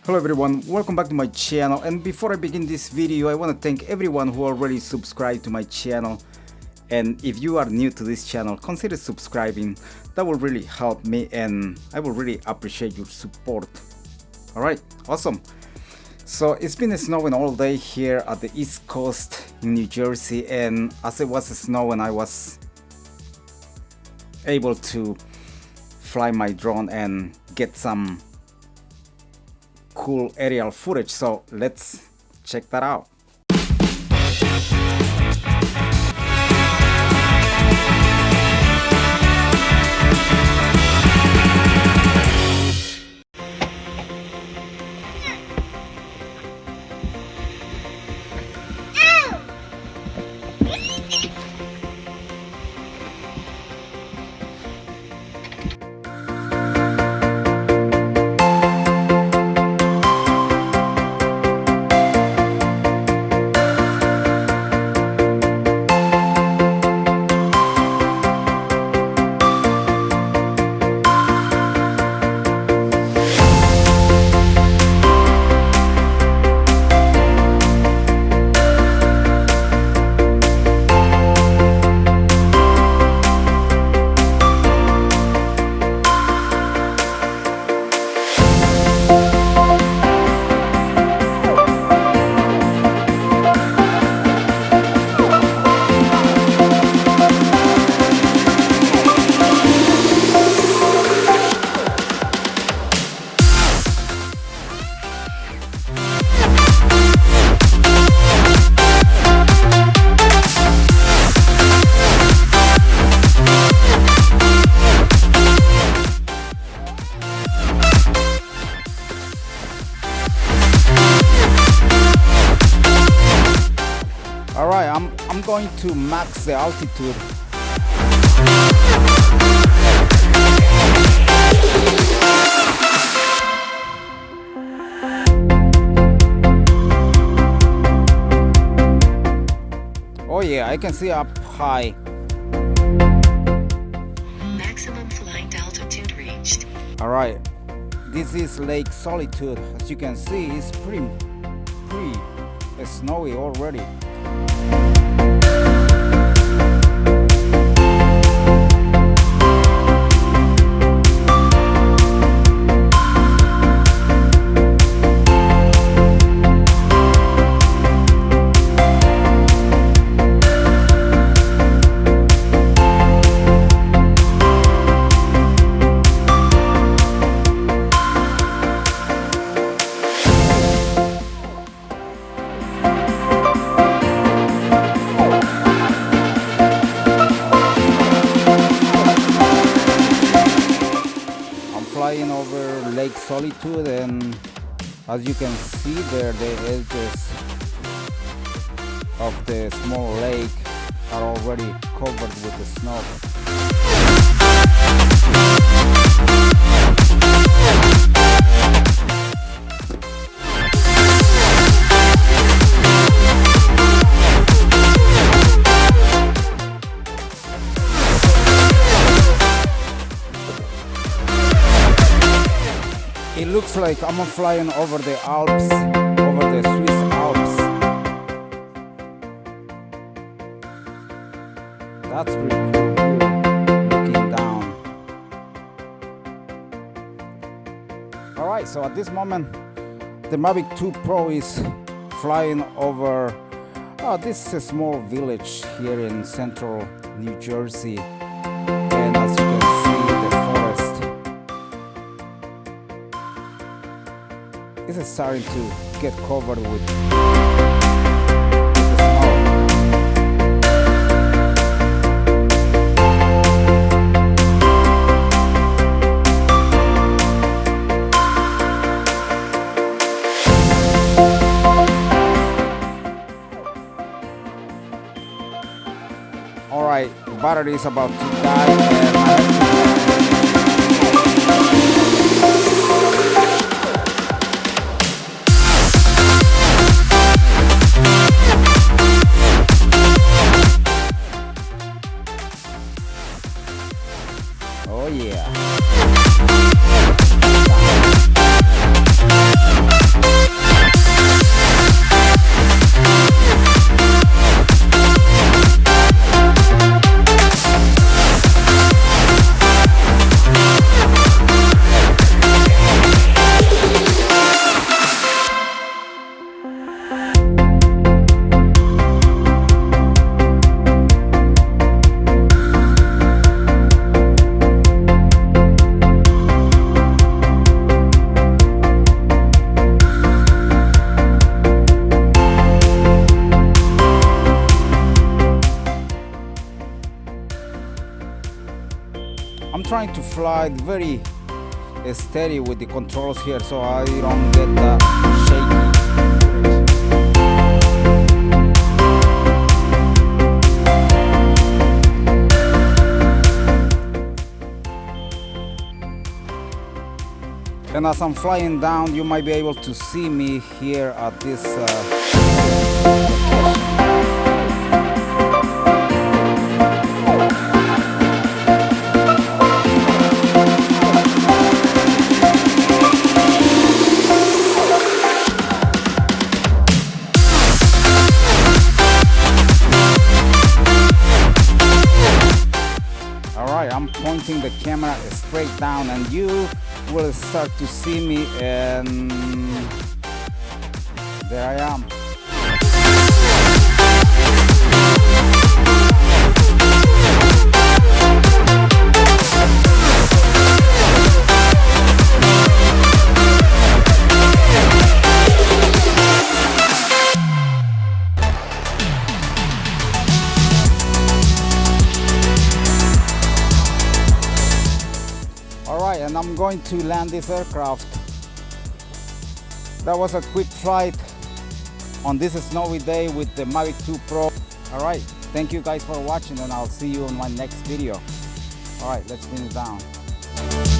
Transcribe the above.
Hello everyone, welcome back to my channel, and before I begin this video I want to thank everyone who already subscribed to my channel. And if you are new to this channel, consider subscribing. That will really help me and I will really appreciate your support. Alright, awesome. So it's been snowing all day here at the East Coast in New Jersey, and as it was snowing I was able to fly my drone and get some cool aerial footage, so let's check that out. Alright, I'm going to max the altitude. Oh yeah, I can see up high. Maximum flight altitude reached. Alright, this is Lake Solitude. As you can see, it's pretty snowy already. Flying over Lake Solitude, and as you can see there, the edges of the small lake are already covered with the snow. It looks like I'm flying over the Alps, over the Swiss Alps. That's pretty cool, looking down. Alright, so at this moment, the Mavic 2 Pro is flying over this is a small village here in central New Jersey. And as you can see, the forest is starting to get covered with the snow. Alright, the battery is about to die and I have to Oh yeah. trying to fly very steady with the controls here so I don't get that shaky. And as I'm flying down, you might be able to see me here at this I'm pointing the camera straight down and you will start to see me, and there I am. Alright, and I'm going to land this aircraft. That was a quick flight on this snowy day with the Mavic 2 Pro. Alright, thank you guys for watching, and I'll see you in my next video. Alright, let's spin it down.